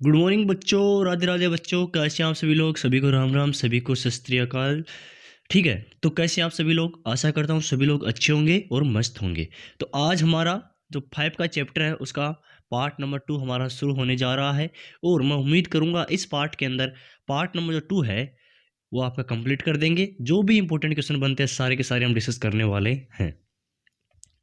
Good morning बच्चों, राधे राधे बच्चों। कैसे हैं आप सभी लोग? सभी को राम राम, सभी को सत श्री अकाल। ठीक है, तो कैसे हैं आप सभी लोग? आशा करता हूँ सभी लोग अच्छे होंगे और मस्त होंगे। तो आज हमारा जो 5 का चैप्टर है उसका पार्ट नंबर 2 हमारा शुरू होने जा रहा है। और मैं उम्मीद करूँगा इस पार्ट के अंदर पार्ट नंबर जो 2 है वो आपका कंप्लीट कर देंगे। जो भी इंपॉर्टेंट क्वेश्चन बनते हैं सारे के सारे हम डिस्कस करने वाले हैं।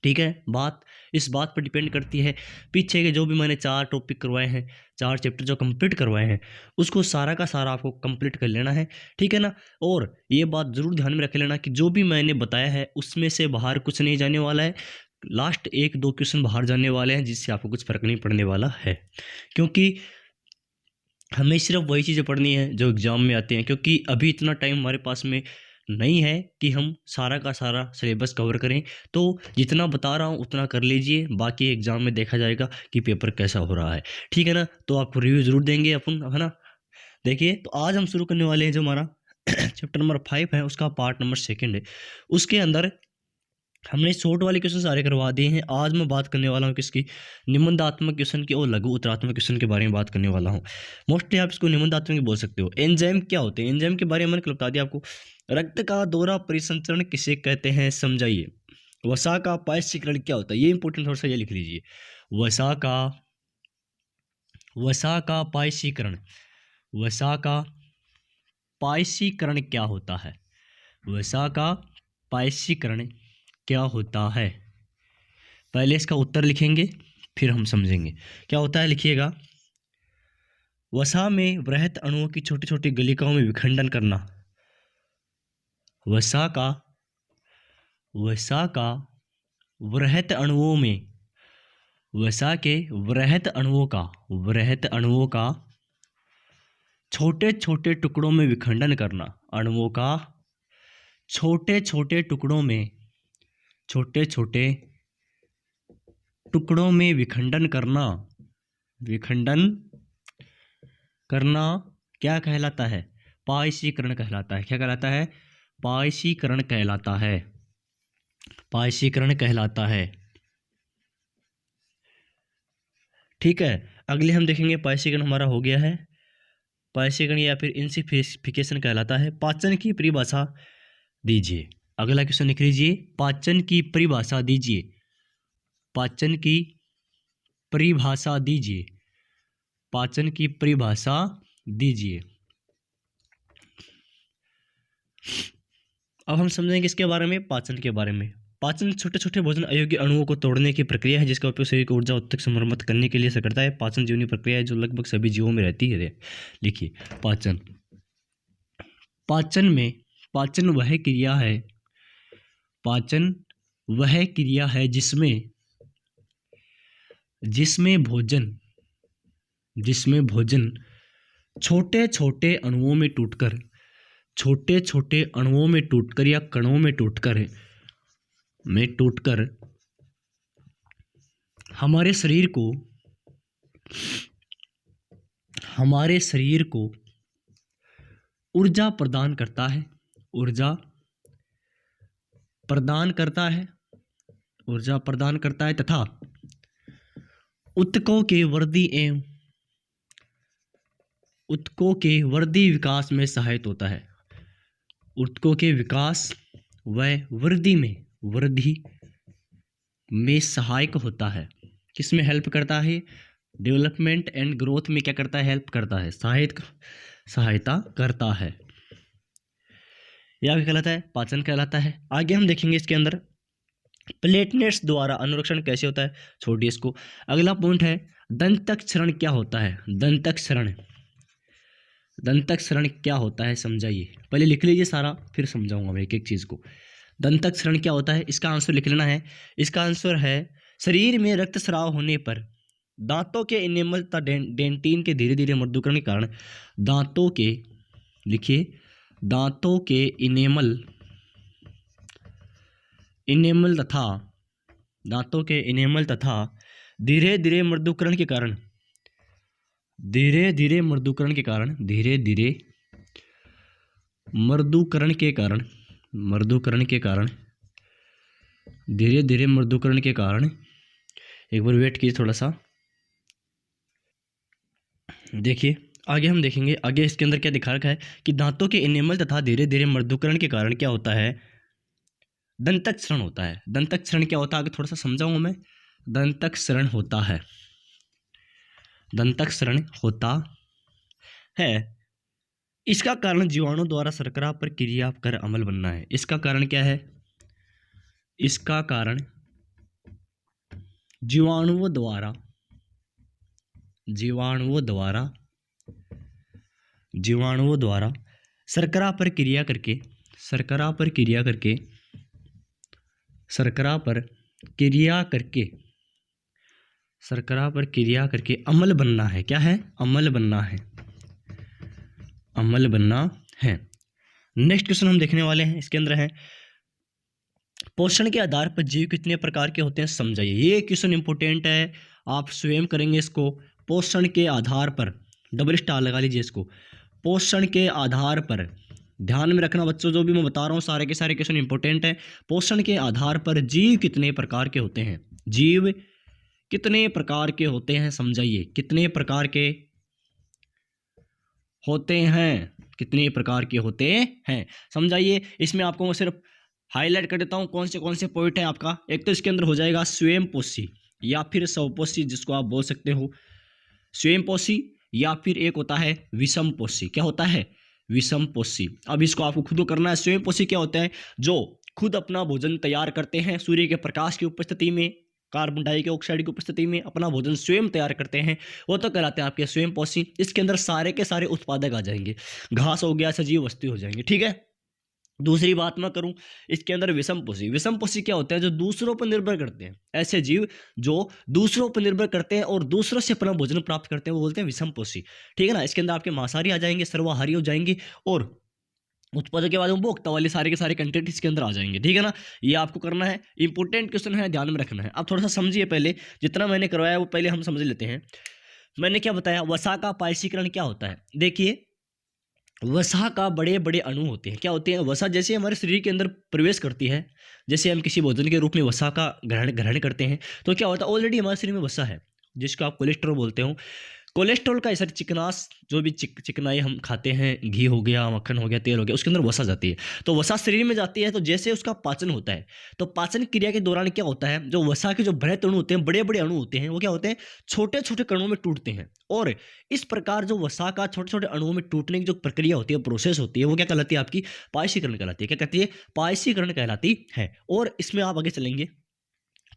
ठीक है, बात इस बात पर डिपेंड करती है पीछे के जो भी मैंने 4 टॉपिक करवाए हैं, 4 चैप्टर जो कंप्लीट करवाए हैं उसको सारा का सारा आपको कंप्लीट कर लेना है। ठीक है ना? और ये बात ज़रूर ध्यान में रख लेना कि जो भी मैंने बताया है उसमें से बाहर कुछ नहीं जाने वाला है। लास्ट 1-2 क्वेश्चन बाहर जाने वाले हैं जिससे आपको कुछ फ़र्क नहीं पड़ने वाला है, क्योंकि हमें सिर्फ वही चीज़ें पढ़नी है जो एग्ज़ाम में आती हैं। क्योंकि अभी इतना टाइम हमारे पास में नहीं है कि हम सारा का सारा सिलेबस कवर करें। तो जितना बता रहा हूँ उतना कर लीजिए, बाकी एग्ज़ाम में देखा जाएगा कि पेपर कैसा हो रहा है। ठीक है ना? तो आपको रिव्यू ज़रूर देंगे अपन, है ना? देखिए, तो आज हम शुरू करने वाले हैं जो हमारा चैप्टर नंबर 5 है उसका पार्ट नंबर 2 है। उसके अंदर हमने शॉर्ट वाले क्वेश्चन सारे करवा दिए हैं। आज मैं बात करने वाला हूँ किसकी? निबंधात्मक क्वेश्चन की और लघु उत्तरात्मक क्वेश्चन के बारे में बात करने वाला हूँ। मोस्टली आप इसको निबंधात्मक बोल सकते हो। एंजाइम क्या होते हैं? एंजाइम के बारे में मैंने बता दिया आपको। रक्त का दोहरा परिसंचरण किसे कहते हैं, समझाइए। वसा का पायसीकरण क्या होता है? ये इंपॉर्टेंट, थोड़ा सा ये लिख लीजिए। वसा का वसा का पायसीकरण वसा का पायसीकरण क्या होता है? वसा का पायसीकरण क्या होता है? पहले इसका उत्तर लिखेंगे फिर हम समझेंगे क्या होता है। लिखिएगा, वसा में वृहत अणुओं की छोटी छोटी गलिकाओं में विखंडन करना। वसा का वसा का वृहत अणुओं में वसा के वृहत अणुओं का छोटे छोटे टुकड़ों में विखंडन करना। अणुओं का छोटे छोटे टुकड़ों में छोटे छोटे टुकड़ों में विखंडन करना क्या कहलाता है? पायसीकरण कहलाता है। क्या कहलाता है? पायसीकरण कहलाता है। पायसीकरण कहलाता है। ठीक है, अगले हम देखेंगे पायसीकरण हमारा हो गया है। पायसीकरण या फिर इंसिफिकेशन कहलाता है। पाचन की परिभाषा दीजिए। अगला क्वेश्चन लिख लीजिए, पाचन की परिभाषा दीजिए। पाचन की परिभाषा दीजिए। पाचन की परिभाषा दीजिए। अब हम समझेंगे इसके बारे में, पाचन के बारे में। पाचन छोटे छोटे भोजन अयोग्य अणुओं को तोड़ने की प्रक्रिया है जिसका उपयोग शरीर को ऊर्जा उत्तक समर्पित करने के लिए से करता है। पाचन जीवनी प्रक्रिया है जो लगभग सभी जीवों में रहती है। लिखिए, पाचन पाचन वह क्रिया है पाचन वह क्रिया है जिसमें भोजन छोटे छोटे अणुओं में टूटकर या कणों में टूटकर हमारे शरीर को ऊर्जा प्रदान करता है तथा ऊतकों के वृद्धि विकास में सहायक होता है। ऊतकों के विकास व वृद्धि में सहायक होता है। किसमें हेल्प करता है? डेवलपमेंट एंड ग्रोथ में क्या करता है? हेल्प करता है, सहायता करता है। यह क्या कहलाता है? पाचन कहलाता है। आगे हम देखेंगे इसके अंदर प्लेटलेट्स द्वारा अनुरक्षण कैसे होता है। छोड़िए इसको। अगला पॉइंट है, दंतक क्षरण क्या होता है? दंतक क्षरण क्या होता है, समझाइए। पहले लिख लीजिए सारा, फिर समझाऊंगा मैं एक एक चीज को। दंतक क्षरण क्या होता है, इसका आंसर लिख लेना है। इसका आंसर है, शरीर में रक्तस्राव होने पर दांतों के इनेमल तथा डेंटिन के धीरे धीरे मृदुकरण के कारण दांतों के इनेमल तथा धीरे धीरे मृदुकरण के कारण धीरे धीरे मृदुकरण के कारण एक बार वेट कीजिए थोड़ा सा। देखिए आगे हम देखेंगे, आगे इसके अंदर क्या दिखा रखा है कि दांतों के इनेमल तथा धीरे धीरे मृदुकरण के कारण क्या होता है, दंतक क्षरण होता है। दंतक क्षरण क्या होता है, आगे थोड़ा सा समझाऊंगा मैं। दंतक क्षरण होता है, दंतक क्षरण होता है। इसका कारण जीवाणु द्वारा शर्करा पर क्रिया कर अम्ल बनना है। इसका कारण क्या है, इसका कारण जीवाणुओं द्वारा शर्करा पर क्रिया करके शर्करा पर क्रिया करके शर्करा पर क्रिया करके अम्ल बनना है। क्या है, अम्ल बनना है, अम्ल बनना है। नेक्स्ट क्वेश्चन हम देखने वाले हैं, इसके अंदर है पोषण के आधार पर जीव कितने प्रकार के होते हैं समझाइए। ये क्वेश्चन इंपॉर्टेंट है, आप स्वयं करेंगे इसको। पोषण के आधार पर, डबल स्टार लगा लीजिए इसको। पोषण के आधार पर ध्यान में रखना बच्चों, जो भी मैं बता रहा हूँ सारे के सारे क्वेश्चन इंपॉर्टेंट है। पोषण के आधार पर जीव कितने प्रकार के होते हैं, जीव कितने प्रकार के होते हैं समझाइए। कितने प्रकार के होते हैं, कितने प्रकार के होते हैं समझाइए। इसमें आपको मैं सिर्फ हाईलाइट कर देता हूँ कौन से पॉइंट है आपका। एक तो इसके अंदर हो जाएगा स्वयं पोषी या फिर स्वपोषी, जिसको आप बोल सकते हो स्वयं पोषी, या फिर एक होता है विषम पोषी। क्या होता है, विषम पोषी। अब इसको आपको खुद को करना है। स्वयं पोषी क्या होता है, जो खुद अपना भोजन तैयार करते हैं सूर्य के प्रकाश की उपस्थिति में, कार्बन डाइऑक्साइड की उपस्थिति में अपना भोजन स्वयं तैयार करते हैं, वो तो कहलाते हैं आपके स्वयं पोषी। इसके अंदर सारे के सारे उत्पादक आ जाएंगे, घास हो गया, सजीव वस्तु हो जाएंगे, ठीक है। दूसरी बात मैं करूं, इसके अंदर विषम पोषी। विषम पोषी क्या होता है, जो दूसरों पर निर्भर करते हैं। ऐसे जीव जो दूसरों पर निर्भर करते हैं और दूसरों से अपना भोजन प्राप्त करते हैं, वो बोलते हैं विषम पोषी, ठीक है ना। इसके अंदर आपके मांसाहारी आ जाएंगे, सर्वाहारी हो जाएंगे, और उत्पादक के बाद उपभोक्ता वाले सारे के सारे कंटेंट इसके अंदर आ जाएंगे, ठीक है ना। ये आपको करना है, इंपॉर्टेंट क्वेश्चन है, ध्यान में रखना है। अब थोड़ा सा समझिए, पहले जितना मैंने करवाया वो पहले हम समझ लेते हैं। मैंने क्या बताया, वसा का पायसीकरण क्या होता है। देखिए वसा का बड़े बड़े अणु होते हैं। क्या होते हैं, वसा जैसे हमारे शरीर के अंदर प्रवेश करती है, जैसे हम किसी भोजन के रूप में वसा का ग्रहण करते हैं, तो क्या होता है, ऑलरेडी हमारे शरीर में वसा है, जिसको आप कोलेस्ट्रॉल बोलते हो। कोलेस्ट्रॉल का ऐसा चिकनास, जो भी चिकनाई हम खाते हैं, घी हो गया, मक्खन हो गया, तेल हो गया, उसके अंदर वसा जाती है। तो वसा शरीर में जाती है, तो जैसे उसका पाचन होता है, तो पाचन क्रिया के दौरान क्या होता है, जो वसा के जो बृहत अणु होते हैं, बड़े बड़े अणु होते हैं, वो क्या होते हैं, छोटे छोटे कणों में टूटते हैं। और इस प्रकार जो वसा का छोटे छोटे अणुओं में टूटने की जो प्रक्रिया होती है, प्रोसेस होती है, वो क्या कहलाती है, आपकी पायसीकरण कहलाती है। क्या कहती है, पायसीकरण कहलाती है। और इसमें आप आगे चलेंगे,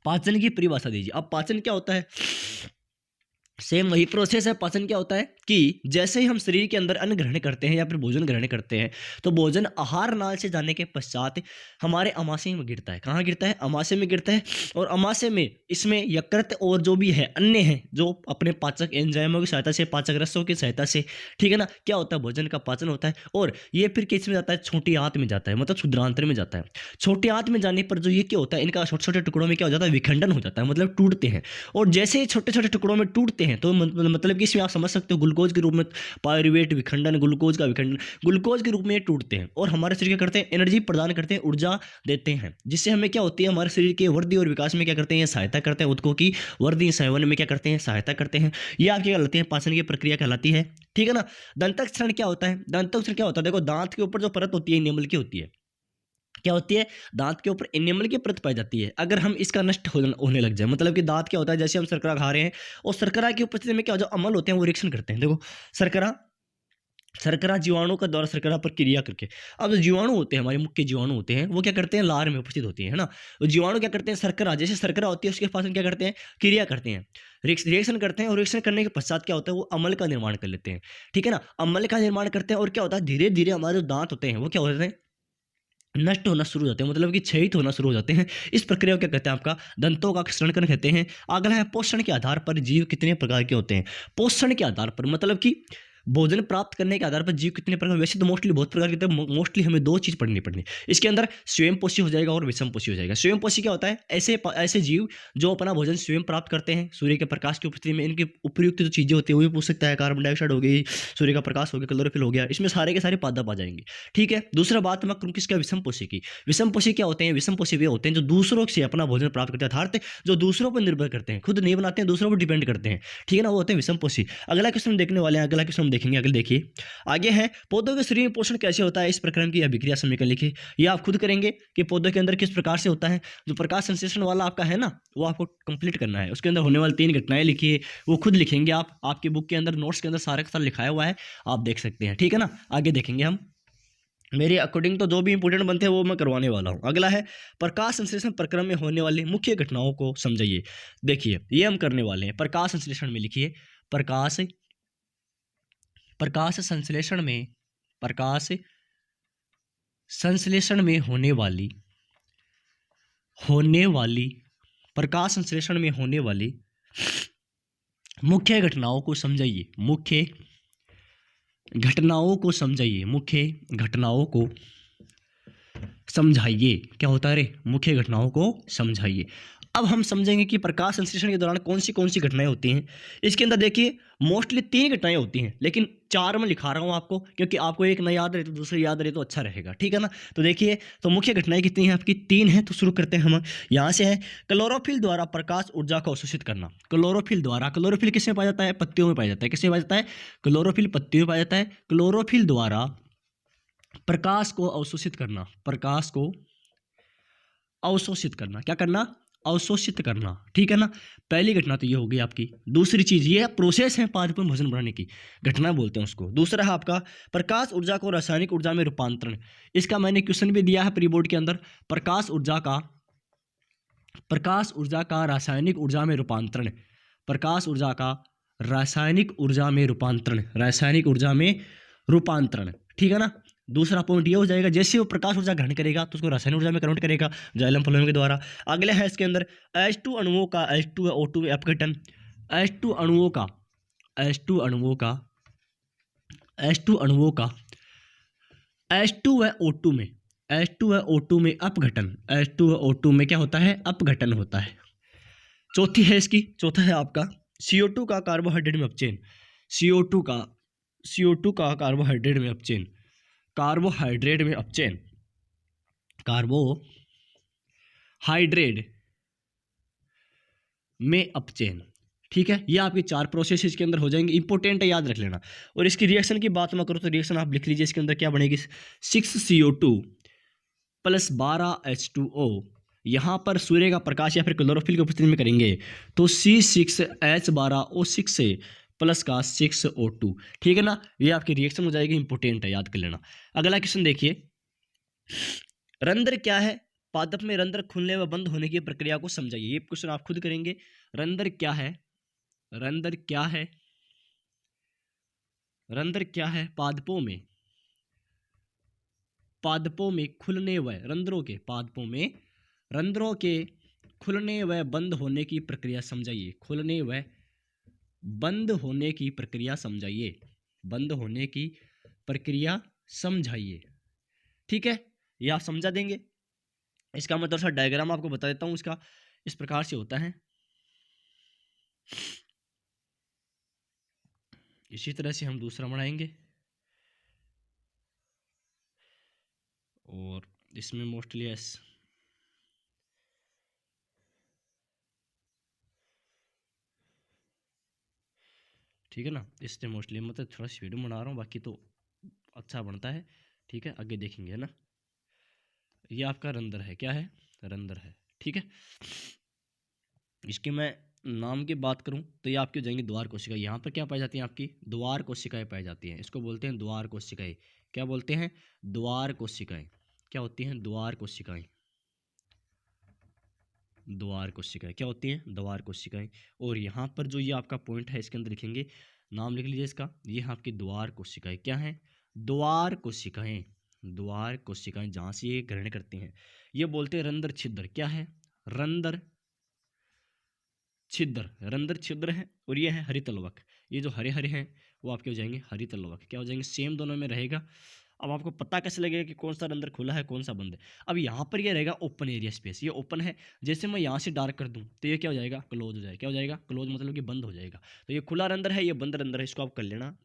पाचन की परिभाषा दीजिए। अब पाचन क्या होता है, सेम वही प्रोसेस है। पाचन क्या होता है कि जैसे ही हम शरीर के अंदर अन्न ग्रहण करते हैं या फिर भोजन ग्रहण करते हैं, तो भोजन आहार नाल से जाने के पश्चात हमारे अमाशय में गिरता है। कहाँ गिरता है, अमाशय में गिरता है। और अमाशय में इसमें यकृत और जो भी है अन्य है, जो अपने पाचक एंजाइमों की सहायता से, पाचक रसों की सहायता से, ठीक है ना, क्या होता है, भोजन का पाचन होता है। और ये फिर किस में जाता है, छोटी आंत में जाता है, मतलब क्षुद्रांत्र में जाता है। छोटी आंत में जाने पर जो ये क्या होता है, इनका छोटे छोटे टुकड़ों में क्या हो जाता है, विखंडन हो जाता है, मतलब टूटते हैं। और जैसे ही छोटे छोटे टुकड़ों में टूटते हैं, तो मतलब कि इसमें आप समझ सकते हो ग्लूकोज के रूप में पायरुवेट विखंडन, ग्लूकोज का विखंडन, ग्लूकोज के रूप में टूटते हैं और हमारे शरीर क्या करते हैं, एनर्जी प्रदान करते हैं, ऊर्जा देते हैं, जिससे हमें क्या होती है, हमारे शरीर के वृद्धि और विकास में क्या करते हैं, सहायता करते हैं। ऊतकों की वृद्धि संवर्धन में क्या करते हैं, सहायता करते हैं। ये आपकी कहलाती है, पाचन की प्रक्रिया कहलाती है, ठीक है ना। दंतक क्षरण क्या होता है, दंतक क्षरण क्या होता है, देखो दांत के ऊपर जो परत होती है, एनिमल की होती है। क्या होती है, दांत के ऊपर एनिमल की परत पाई जाती है। अगर हम इसका नष्ट होने लग जाए, मतलब कि दांत क्या होता है, जैसे हम शर्करा खा रहे हैं और शर्करा की उपस्थिति में क्या जो अम्ल होते हैं वो रिएक्शन करते हैं। देखो शर्करा जीवाणु का द्वारा शर्करा पर क्रिया करके, अब जो जीवाणु होते हैं, हमारे मुख्य जीवाणु होते हैं, वो क्या करते हैं, लार में उपस्थित होती है ना। वो जीवाणु क्या करते हैं, शर्करा जैसे शर्करा होती है उसके पास क्या करते हैं, क्रिया करते हैं, रिएक्शन करते हैं। और रिएक्शन करने के पश्चात क्या होता है, वो अम्ल का निर्माण कर लेते हैं, ठीक है ना। अम्ल का निर्माण करते हैं और क्या होता है, धीरे धीरे हमारे जो दांत होते हैं वो क्या होते हैं, नष्ट होना शुरू हो जाते हैं, मतलब कि क्षयित होना शुरू हो जाते हैं। इस प्रक्रिया को क्या कहते हैं, आपका दंतों का क्षरणकरण कहते हैं। अगला है पोषण के आधार पर जीव कितने प्रकार के होते हैं। पोषण के आधार पर मतलब कि भोजन प्राप्त करने के आधार पर जीव कितने प्रकार, वैसे तो मोस्टली बहुत प्रकार के, मोस्टली हमें दो चीज पढ़नी पड़नी। इसके अंदर स्वयंपोषी हो जाएगा और विषमपोषी हो जाएगा। स्वयंपोषी क्या होता है, ऐसे जीव जो अपना भोजन स्वयं प्राप्त करते हैं सूर्य के प्रकाश की उपस्थिति में। इनकी उपयुक्त जो चीजें होती है वो भी पूछ सकता है, कार्बन डाइऑक्साइड हो गई, सूर्य का प्रकाश हो गया, क्लोरोफिल हो गया, इसमें सारे के सारे पादप आ जाएंगे। ठीक है, दूसरा बात मैं करूँ किसका, विषमपोषी की। विषमपोषी क्या होते हैं, विषमपोषी वे होते हैं जो दूसरों से अपना भोजन प्राप्त करते हैं, अर्थात जो दूसरों पर निर्भर करते हैं, खुद नहीं बनाते हैं, दूसरों पर डिपेंड करते हैं। ठीक है ना, वो होते हैं विषमपोषी। अगला क्वेश्चन हम देखने वाले हैं, अगला क्वेश्चन हम देखेंगे, अगले देखिए आगे है, पौधों के शरीर में पोषण कैसे होता है, इस प्रक्रम की अभिक्रिया समीकरण लिखिए। ये आप खुद करेंगे कि पौधों के अंदर किस प्रकार से होता है। जो प्रकाश संश्लेषण वाला आपका है ना, वो आपको कंप्लीट करना है। उसके अंदर होने वाली 3 घटनाएं लिखिए, वो खुद लिखेंगे आप, आपकी बुक के अंदर नोट्स के अंदर सारा का सारा लिखाया हुआ है, आप देख सकते हैं। ठीक है ना, आगे देखेंगे हम। मेरे अकॉर्डिंग तो जो भी इंपोर्टेंट बनते हैं वो मैं करवाने वाला हूँ। अगला है, प्रकाश संश्लेषण प्रक्रम में होने वाली मुख्य घटनाओं को समझाइए। देखिए ये हम करने वाले हैं, प्रकाश संश्लेषण में लिखिए, प्रकाश संश्लेषण में, प्रकाश संश्लेषण में होने वाली प्रकाश संश्लेषण में होने वाली मुख्य घटनाओं को समझाइए। मुख्य घटनाओं को समझाइए, मुख्य घटनाओं को समझाइए। क्या होता है रे, मुख्य घटनाओं को समझाइए। अब हम समझेंगे कि प्रकाश संश्लेषण के दौरान कौन सी घटनाएं होती हैं। इसके अंदर देखिए मोस्टली 3 घटनाएं होती हैं, लेकिन 4 मैं लिखा रहा हूं आपको, क्योंकि आपको एक ना याद रहे तो दूसरी याद रहे तो अच्छा रहेगा। ठीक है ना, तो देखिए, तो मुख्य घटनाएं कितनी हैं आपकी, 3 हैं। तो शुरू करते हैं हम, यहाँ से है, क्लोरोफिल द्वारा प्रकाश ऊर्जा को अवशोषित करना। क्लोरोफिल द्वारा, क्लोरोफिल किसमें पाया जाता है, पत्तियों में पाया जाता है। किसमें पाया जाता है, क्लोरोफिल पत्तियों में पाया जाता है। क्लोरोफिल द्वारा प्रकाश को अवशोषित करना, प्रकाश को अवशोषित करना, क्या करना, अवशोषित करना। ठीक है ना, पहली घटना तो ये हो गई आपकी। दूसरी चीज ये प्रोसेस है पादप में भोजन बनाने की, घटना बोलते हैं उसको। दूसरा है आपका प्रकाश ऊर्जा को रासायनिक ऊर्जा में रूपांतरण। इसका मैंने क्वेश्चन भी दिया है प्री बोर्ड के अंदर, प्रकाश ऊर्जा का रासायनिक ऊर्जा में रूपांतरण, प्रकाश ऊर्जा का रासायनिक ऊर्जा में रूपांतरण, रासायनिक ऊर्जा में रूपांतरण। ठीक है ना, दूसरा पॉइंट ये हो जाएगा, जैसे वो प्रकाश ऊर्जा ग्रहण करेगा तो उसको रासायनिक ऊर्जा में कन्वर्ट करेगा जाइलम फ्लोएम के द्वारा। अगला है इसके अंदर H2 अणुओं का H2O2 में अपघटन। H2 अणुओं का H2 अणुओं का H2 अणुओं का H2 व O2 में H2 व O2 में अपघटन, H2 व O2 में क्या होता है, अपघटन होता है। चौथी है इसकी, चौथा है आपका CO2 का कार्बोहाइड्रेट में अपचयन। CO2 का कार्बोहाइड्रेट में अपचयन, कार्बोहाइड्रेट में अपचयन, कार्बोहाइड्रेट में अपचयन। ठीक है, ये आपकी 4 प्रोसेस इसके अंदर हो जाएंगे, इंपॉर्टेंट है, याद रख लेना। और इसकी रिएक्शन की बात मैं करूँ तो रिएक्शन आप लिख लीजिए, इसके अंदर क्या बनेगी, 6CO2 प्लस 12H2O। यहाँ पर सूर्य का प्रकाश या फिर क्लोरोफिल की उपस्थिति में करेंगे तो C6H12O6 से प्लस का 6O2। ठीक है ना, ये आपकी रिएक्शन हो जाएगी, इंपॉर्टेंट है, याद कर लेना। अगला क्वेश्चन देखिए, रंध्र क्या है, पादप में रंध्र खुलने व बंद होने की प्रक्रिया को समझाइए। ये क्वेश्चन आप खुद करेंगे। रंध्र क्या है, रंध्र क्या है, रंध्र क्या है, पादपों में खुलने व रंध्रों के, पादपों में रंध्रों के खुलने व बंद होने की प्रक्रिया समझाइए। खुलने व बंद होने की प्रक्रिया समझाइए, बंद होने की प्रक्रिया समझाइए। ठीक है, ये आप समझा देंगे। इसका मैं थोड़ा सा डायग्राम आपको बता देता हूं, इसका इस प्रकार से होता है। इसी तरह से हम दूसरा बनाएंगे और इसमें मोस्टली एस, ठीक है ना, इससे मोस्टली मतलब थोड़ा सा वीडियो बना रहा हूँ, बाकी तो अच्छा बनता है। ठीक है, आगे देखेंगे, है ना। ये आपका रंध्र है, क्या है, रंध्र है। ठीक है, इसके मैं नाम की बात करूं तो ये आपकी हो जाएंगी द्वार कोशिकाएं। यहाँ पर क्या पाई जाती हैं, आपकी द्वार कोशिकाएं पाई जाती हैं। इसको बोलते हैं द्वार कोशिकाएं। क्या बोलते हैं, द्वार कोशिकाएं। क्या होती हैं, द्वार कोशिकाएं। द्वार कोशिकाएं क्या होती हैं, द्वार कोशिकाएं। और यहाँ पर जो ये आपका पॉइंट है इसके अंदर लिखेंगे, नाम लिख लीजिए इसका, ये आपकी द्वार कोशिकाएं। क्या है, द्वार कोशिकाएं, द्वार कोशिकाएं, जहाँ से ये ग्रहण करती हैं। ये बोलते हैं रंध्र छिद्र। क्या है, रंध्र छिद्र, रंध्र छिद्र है। और ये है हरितलवक। ये जो हरे हरे हैं वो आपके हो जाएंगे हरित लोहा के, क्या हो जाएंगे, सेम दोनों में रहेगा। अब आपको पता कैसे लगेगा कि कौन सा अंदर खुला है कौन सा बंद है। अब यहाँ पर ये रहेगा ओपन एरिया स्पेस, ये ओपन है, जैसे मैं यहाँ से डार्क कर दूँ तो ये क्या हो जाएगा, क्लोज हो जाएगा, क्या हो जाएगा, क्लोज मतलब कि बंद हो जाएगा। तो ये खुला अंदर है, ये बंद अंदर है, इसको आप कर लेना,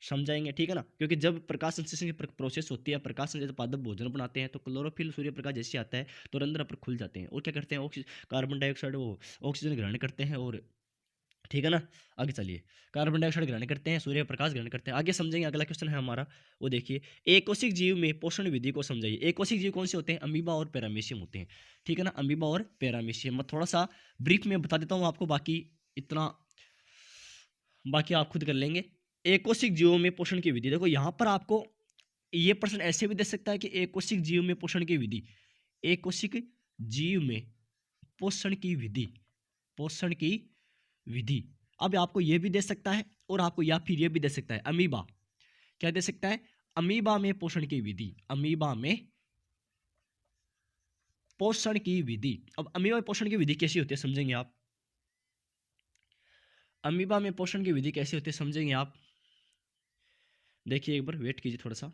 समझाएंगे, ठीक है ना। क्योंकि जब प्रकाश संश्लेषण की प्रोसेस होती है, प्रकाश संश्लेषण पादप भोजन बनाते हैं, तो क्लोरोफिल सूर्य प्रकाश जैसे आता है तो रंध्र पर खुल जाते हैं और क्या करते हैं, कार्बन डाइऑक्साइड वो ऑक्सीजन ग्रहण करते हैं, और ठीक है ना। आगे चलिए, कार्बन डाइऑक्साइड ग्रहण करते हैं, सूर्य प्रकाश ग्रहण करते हैं, आगे समझेंगे। अगला क्वेश्चन है हमारा, वो देखिए, एकोशिक जीव में पोषण विधि को समझाइए। एकोशिक जीव कौन से होते हैं, अमीबा और पैरामीशियम होते हैं, ठीक है ना, अमीबा और पैरामीशियम। मैं थोड़ा सा ब्रीफ में बता देता हूँ आपको, बाकी आप खुद कर लेंगे। एकोशिक जीवों में पोषण की विधि, देखो यहाँ पर आपको ये प्रश्न ऐसे भी दे सकता है कि एकोशिक जीव में पोषण की विधि, एकोशिक जीव में पोषण की विधि, पोषण की विधि। अब आपको ये भी दे सकता है और आपको या फिर ये भी दे सकता है, अमीबा क्या दे सकता है, अमीबा में पोषण की विधि, अमीबा में पोषण की विधि। अब अमीबा में पोषण की विधि कैसी होती है समझेंगे आप, अमीबा में पोषण की विधि कैसी होती है समझेंगे आप। देखिए एक बार वेट कीजिए थोड़ा सा।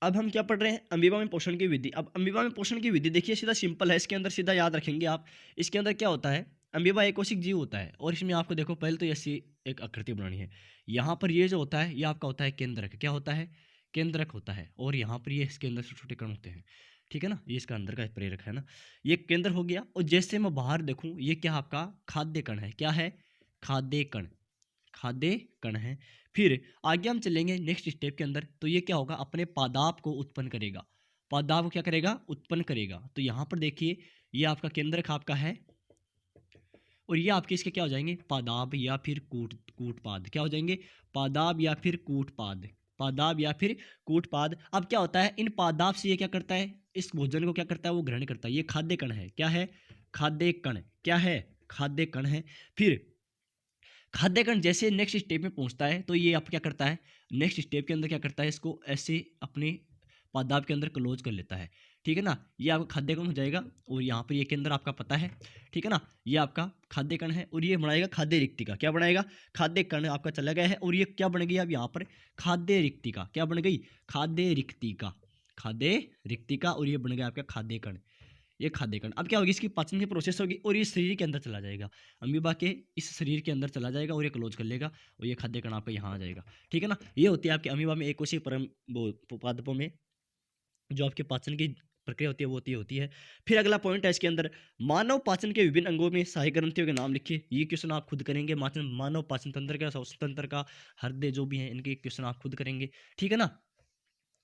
अब हम क्या पढ़ रहे हैं, अमीबा में पोषण की विधि। अब अमीबा में पोषण की विधि देखिए सीधा सिंपल है, इसके अंदर सीधा याद रखेंगे आप। इसके अंदर क्या होता है, अमीबा एकोशिक जीव होता है, और इसमें आपको देखो पहले तो ऐसी एक आकृति बनानी है। यहाँ पर ये जो होता है ये आपका होता है केंद्रक, क्या होता है, केंद्रक होता है, और यहाँ पर ये इसके अंदर छोटे छोटे कण होते हैं, ठीक है ना, ये इसका अंदर का प्रेरक है ना, ये केंद्र हो गया। और जैसे मैं बाहर देखूँ ये क्या आपका खाद्य कण है, क्या है, खाद्य कण, खाद्य कण है। फिर आगे हम चलेंगे नेक्स्ट स्टेप के अंदर, तो ये क्या होगा, अपने पादाप को उत्पन्न करेगा, पादाप को क्या करेगा, उत्पन्न करेगा। तो यहाँ पर देखिए ये आपका केंद्रक आपका है, और ये आपके इसके क्या हो जाएंगे, पादाप या फिर कूटपाद, क्या हो जाएंगे, पादाप या फिर कूटपाद, पादाप या फिर कूटपाद। अब क्या होता है, इन पादाप से ये क्या करता है, इस भोजन को क्या करता है, वो ग्रहण करता है। ये खाद्य कण है, क्या है, खाद्य कण, क्या है, खाद्य कण है। फिर खाद्य कण जैसे नेक्स्ट स्टेप में पहुंचता है तो ये आप क्या करता है, नेक्स्ट स्टेप के अंदर क्या करता है, इसको ऐसे अपने पादाप के अंदर क्लोज कर लेता है, ठीक है ना। ये आपका खाद्य कण हो जाएगा, और यहाँ पर ये के अंदर आपका पता है, ठीक है ना, ये आपका खाद्य कण है, और ये बनाएगा खाद्य रिक्तिका, क्या बनाएगा, खाद्य कण आपका चला गया है, और ये क्या बन गई अब यहाँ पर, खाद्य रिक्तिका, क्या बन गई, खाद्य रिक्तिका, खाद्य रिक्तिका, और ये बन गया आपका खाद्य कण, ये खाद्य कण। अब क्या होगी, इसकी पाचन की प्रोसेस होगी और ये शरीर के अंदर चला जाएगा, अमीबा के इस शरीर के अंदर चला जाएगा और ये क्लोज कर लेगा, और ये खाद्य कण आपका यहाँ आ जाएगा, ठीक है ना। ये होती है आपके अमीबा में एकोशिक परम पादपों में जो आपके पाचन की प्रक्रिया होती है। फिर अगला पॉइंट है इसके अंदर, मानव पाचन के विभिन्न अंगों में सहायक ग्रंथियों के नाम लिखिए। ये क्वेश्चन आप खुद करेंगे, मानव पाचन तंत्र का, श्वसन तंत्र का, हृदय जो भी है इनके क्वेश्चन आप खुद करेंगे, ठीक है ना।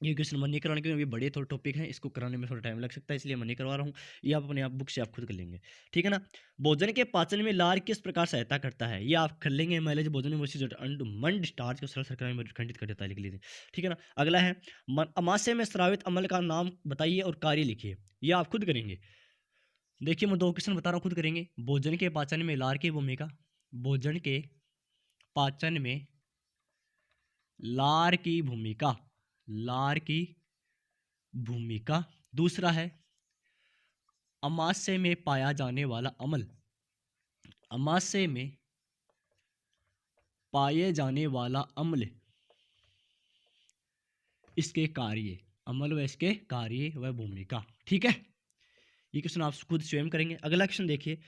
ये क्वेश्चन मन नहीं करवाने के, अभी बड़े थोड़े टॉपिक हैं, इसको कराने में थोड़ा टाइम लग सकता है, इसलिए मन नहीं करवा रहा हूँ। ये आप अपने आप बुक से आप खुद कर लेंगे, ठीक है ना। भोजन के पाचन में लार किस प्रकार सहायता करता है, ये आप कर लेंगे। माइलेज भोजन में मंड स्टार्च को सरल शर्करा में खंडित कर देता है, लिख लीजिए, ठीक है ना। अगला है, अमाशय में स्रावित अम्ल का नाम बताइए और कार्य लिखिए, ये आप खुद करेंगे। देखिए मैं 2 क्वेश्चन बता रहा हूँ, खुद करेंगे। भोजन के पाचन में लार की भूमिका, भोजन के पाचन में लार की भूमिका, लार की भूमिका। दूसरा है, अमाशय में पाया जाने वाला अम्ल, अमाशय में पाए जाने वाला अम्ल, इसके कार्य, अम्ल व इसके कार्य व भूमिका, ठीक है। ये क्वेश्चन आप खुद स्वयं करेंगे। अगला क्वेश्चन देखिए,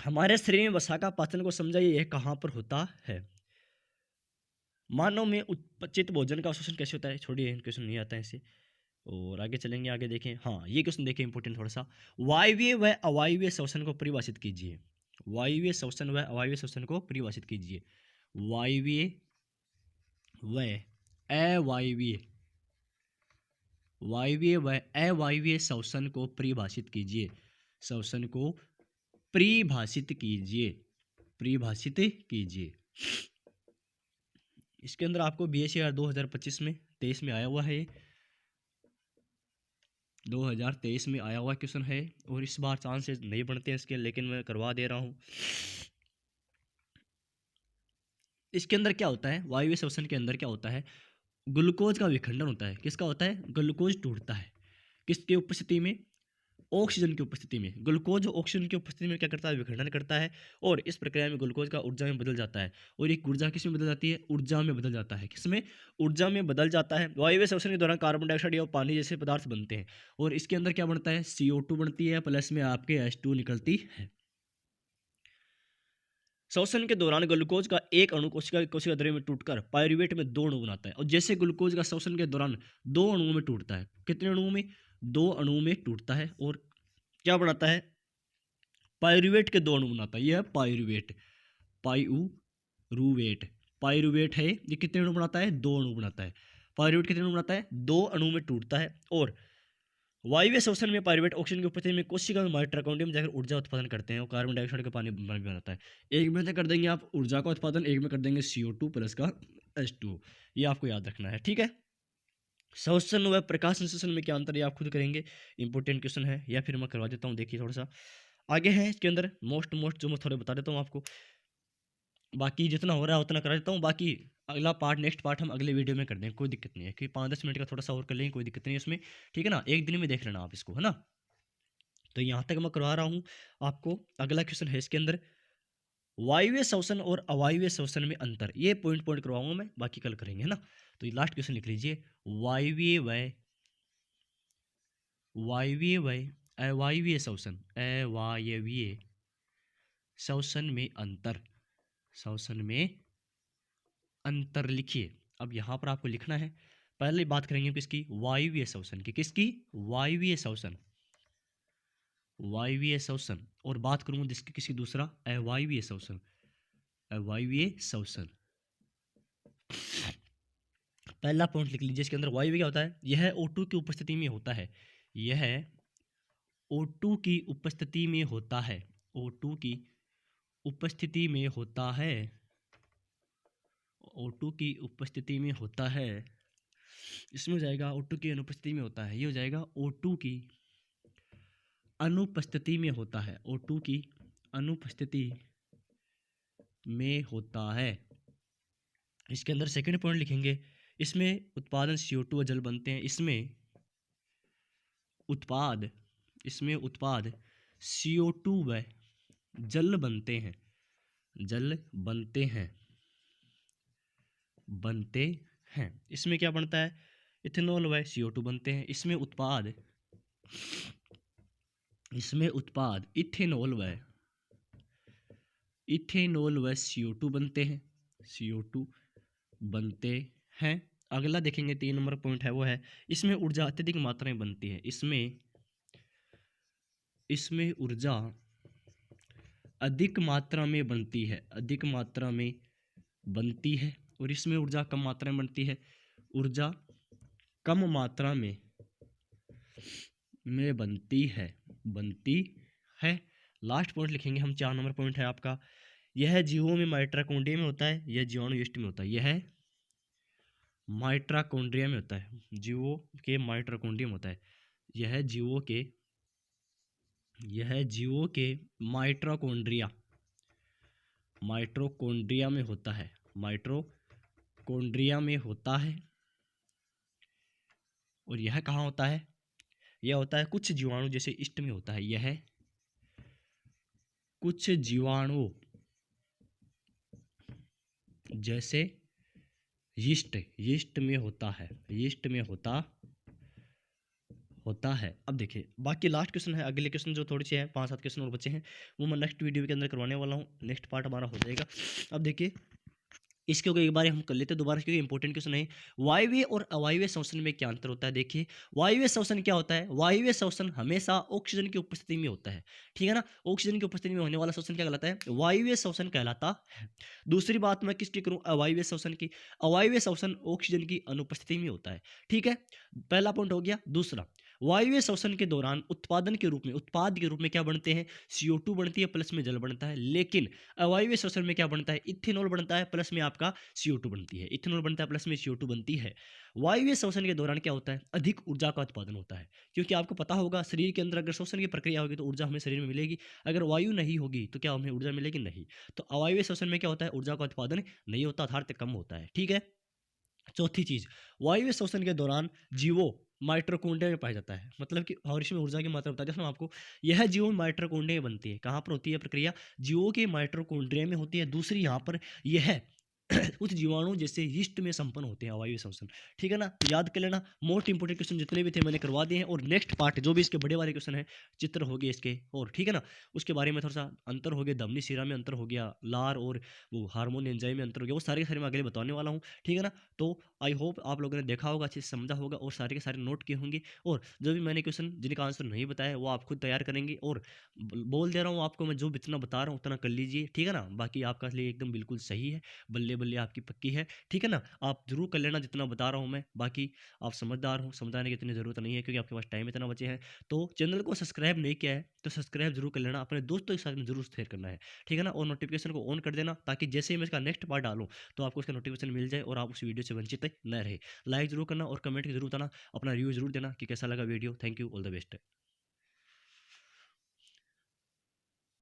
हमारे शरीर में वसा का पाचन को समझाइए, यह कहाँ पर होता है। मानव में उपचित भोजन का अवशोषण कैसे होता है, छोड़िए क्वेश्चन नहीं आता है इसे, और आगे चलेंगे। आगे देखें, हाँ ये क्वेश्चन देखें इंपॉर्टेंट थोड़ा सा, वायवीय व अवायवीय श्वसन को परिभाषित कीजिए, वायवीय श्वसन व अवायवीय श्वसन को परिभाषित कीजिए, वायवीय व अवायवीय, वायवीय व अवायवीय श्वसन को परिभाषित कीजिए, श्वसन को परिभाषित कीजिए, परिभाषित कीजिए। इसके अंदर आपको BSc 2025 में 23 में आया हुआ है, 2023 में आया हुआ क्वेश्चन है, और इस बार चांसेस नहीं बनते हैं इसके, लेकिन मैं करवा दे रहा हूँ। इसके अंदर क्या होता है, वायवीय श्वसन के अंदर क्या होता है, ग्लूकोज का विखंडन होता है। किसका होता है, ग्लूकोज टूटता है, किसकी उपस्थिति में, ऑक्सीजन की उपस्थिति में ग्लूकोज ऑक्सीजन की उपस्थिति में क्या करता है, विघटन करता है, और इस प्रक्रिया में ग्लूकोज का ऊर्जा में बदल जाता है, और एक ऊर्जा किस में बदल जाती है, ऊर्जा में बदल जाता है। किसमें, ऊर्जा में बदल जाता है। वायवीय श्वसन के दौरान कार्बन डाइऑक्साइड या पानी जैसे पदार्थ बनते हैं, और इसके अंदर क्या बनता है, CO2 बनती है, प्लस में आपके H2 निकलती है। श्वसन के दौरान ग्लूकोज का एक अणु कोशिका कोशिका द्रव्य में टूटकर पायरुवेट में 2 अणु बनाता है, और जैसे ग्लूकोज का श्वसन के दौरान 2 अणुओं में टूटता है, कितने अणुओं में, 2 अणुओं में टूटता है, और क्या बनाता है, पायरुवेट के 2 अणु बनाता है। यह है पायरुवेट, पायरुवेट, पायरुवेट है, ये कितने अणु बनाता है, 2 अणु बनाता है। पायरुवेट कितने अणु बनाता है, 2 अणु में टूटता है। और वायवीय श्वसन में पायरुवेट ऑक्सीजन की उपस्थिति में कोशिका में माइटोकॉन्ड्रिया में जाकर ऊर्जा उत्पादन करते हैं, और कार्बन डाइऑक्साइड का पानी बनाता है। एक में तो कर देंगे आप ऊर्जा का उत्पादन, एक में कर देंगे CO2 प्लस का H2। ये आपको याद रखना है, ठीक है। श्वसन व प्रकाश संश्लेषण में क्या अंतर है, आप खुद करेंगे, इंपॉर्टेंट क्वेश्चन है, या फिर मैं करवा देता हूँ। देखिए थोड़ा सा आगे है इसके अंदर, मोस्ट जो मैं थोड़े बता देता हूँ आपको, बाकी जितना हो रहा है उतना करा देता हूँ। बाकी अगला पार्ट, नेक्स्ट पार्ट हम अगले वीडियो में कर देंगे, कोई दिक्कत नहीं है, कि 5-10 मिनट का थोड़ा सा और कर लेंगे, कोई दिक्कत नहीं है उसमें, ठीक है ना। एक दिन में देख लेना आप इसको, है ना। तो यहाँ तक मैं करवा रहा हूँ आपको। अगला क्वेश्चन है इसके अंदर, वायवीय श्वसन और अवायवीय श्वसन में अंतर। ये पॉइंट पॉइंट करवाऊंगा मैं, बाकी कल करेंगे, है ना। तो ये लास्ट क्वेश्चन लिख लीजिए, वायवीय अवायवीय श्वसन, अवायवीय श्वसन में अंतर, श्वसन में अंतर लिखिए। अब यहाँ पर आपको लिखना है, पहले बात करेंगे किसकी, वायवीय श्वसन की। किसकी, वायवीय श्वसन, वायवीय श्वसन। और बात करूँगा जिसकी किसी दूसरा, अवायवीय श्वसन, अवायवीय श्वसन। पहला पॉइंट लिख लीजिए इसके अंदर, वायवीय क्या होता है, यह O2 की उपस्थिति में होता है, यह O2 की उपस्थिति में होता है, O2 की उपस्थिति में होता है, O2 की उपस्थिति में होता है। इसमें हो जाएगा O2 की अनुपस्थिति में होता है, ये हो जाएगा O2 की अनुपस्थिति में होता है, O2 की अनुपस्थिति में होता है। इसके अंदर सेकंड पॉइंट लिखेंगे, इसमें उत्पादन CO2 व जल बनते हैं, इसमें उत्पाद CO2 व जल बनते हैं, जल बनते हैं। इसमें क्या बनता है, इथेनॉल व CO2 बनते हैं। इसमें उत्पाद इथेनॉल व CO2 बनते हैं, CO2 बनते हैं। अगला देखेंगे 3 नंबर पॉइंट है, वो है, इसमें ऊर्जा अत्यधिक मात्रा में बनती है, इसमें ऊर्जा अधिक मात्रा में बनती है, अधिक मात्रा में बनती है। और इसमें ऊर्जा कम मात्रा में बनती है, ऊर्जा कम मात्रा में बनती है। लास्ट पॉइंट लिखेंगे हम, 4 नंबर पॉइंट है आपका, यह जीवों में माइटोकॉन्ड्रिया में होता है, यह जीवाणु यष्टि में होता है, यह माइटोकॉन्ड्रिया में होता है, जीवों के माइटोकॉन्ड्रिया में होता है, यह जीवों के माइटोकॉन्ड्रिया में होता है, माइटोकॉन्ड्रिया में होता है। और यह कहाँ होता है, यह होता है कुछ जीवाणु जैसे ईस्ट में होता है, यह कुछ जीवाणु जैसे यीस्ट में होता है, यीस्ट में होता है। अब देखिए बाकी लास्ट क्वेश्चन है, अगले क्वेश्चन जो थोड़ी सी है, 5-7 क्वेश्चन और बचे हैं, वो मैं नेक्स्ट वीडियो के अंदर करवाने वाला हूँ, नेक्स्ट पार्ट हमारा हो जाएगा। अब देखिए इसके एक बार हम कर लेते हैं दोबारा, क्योंकि इंपॉर्टेंट क्वेश्चन है। वायवीय और अवायवीय श्वसन में क्या अंतर होता है, देखिए वायवीय श्वसन क्या होता है, वायवीय श्वसन हमेशा ऑक्सीजन की उपस्थिति में होता है, ठीक है ना। ऑक्सीजन की उपस्थिति में होने वाला श्वसन क्या कहलाता है, वायवीय श्वसन कहलाता है। दूसरी बात मैं किसकी करूं, अवायवीय श्वसन की। अवायवीय श्वसन ऑक्सीजन की अनुपस्थिति में होता है, ठीक है। पहला पॉइंट हो गया। दूसरा, वायवीय श्वसन के दौरान उत्पाद के रूप में क्या बनते हैं, CO2 बनती है, प्लस में जल बनता है। लेकिन अवायवीय श्वसन में क्या बनता है, इथेनॉल बनता है, प्लस में आपका CO2 बनती है, इथेनॉल बनता है, प्लस में CO2 बनती है। वायवीय श्वसन के दौरान क्या होता है, अधिक ऊर्जा का उत्पादन होता है, क्योंकि आपको पता होगा शरीर के अंदर अगर श्वसन की प्रक्रिया होगी तो ऊर्जा हमें शरीर में मिलेगी, अगर वायु नहीं होगी तो क्या हमें ऊर्जा मिलेगी, नहीं। तो अवायवीय श्वसन में क्या होता है, ऊर्जा का उत्पादन नहीं होता, अर्थात कम होता है, ठीक है। चौथी चीज, वायवीय श्वसन के दौरान जीवों माइटोकॉन्ड्रिया में पाया जाता है, मतलब कि और इसमें ऊर्जा की मात्रा बताते हैं आपको। यह जीव माइटोकॉन्ड्रिया में बनती है। कहाँ पर होती है प्रक्रिया? जीवों के माइटोकॉन्ड्रिया में होती है। दूसरी यहाँ पर यह कुछ जीवाणु जैसे यीस्ट में संपन्न होते हैं अवायवीय श्वसन। ठीक है ना, तो याद कर लेना। मोस्ट इंपोर्टेंट क्वेश्चन जितने भी थे मैंने करवा दिए हैं, और नेक्स्ट पार्ट जो भी इसके बड़े वाले क्वेश्चन है, चित्र हो गए इसके, और ठीक है ना, उसके बारे में थोड़ा सा अंतर हो गया, धमनी शिरा में अंतर हो गया, लार और वो हार्मोन एंजाइम में अंतर हो गया, वो सारे के सारे मैं अगले बताने वाला हूँ। ठीक है ना, तो आई होप आप लोगों ने देखा होगा, अच्छे से समझा होगा, और सारे के सारे नोट किए होंगे। और जो भी मैंने क्वेश्चन जिनका आंसर नहीं बताया वो आप खुद तैयार करेंगे, और बोल दे रहा हूँ आपको मैं, जो जितना बता रहा हूँ उतना कर लीजिए। ठीक है ना, बाकी आपका लिए एकदम बिल्कुल सही है, बल्ले बल्ले आपकी पक्की है। ठीक है ना, आप जरूर कर लेना जितना बता रहा हूँ मैं। बाकी आप समझदार हो, समझाने की इतनी ज़रूरत नहीं है, क्योंकि आपके पास टाइम इतना बचे हैं। तो चैनल को सब्सक्राइब नहीं किया है तो सब्सक्राइब जरूर कर लेना, अपने दोस्तों के साथ में जरूर शेयर करना है। ठीक है ना, और नोटिफिकेशन को ऑन कर देना, ताकि जैसे ही मैं इसका नेक्स्ट पार्ट डालूँ तो आपको उसका नोटिफिकेशन मिल जाए और आप उस वीडियो से वंचित न रहे। लाइक जरूर करना और कमेंट जरूर बताना, अपना रिव्यू जरूर देना कि कैसा लगा video. Thank you, all the best.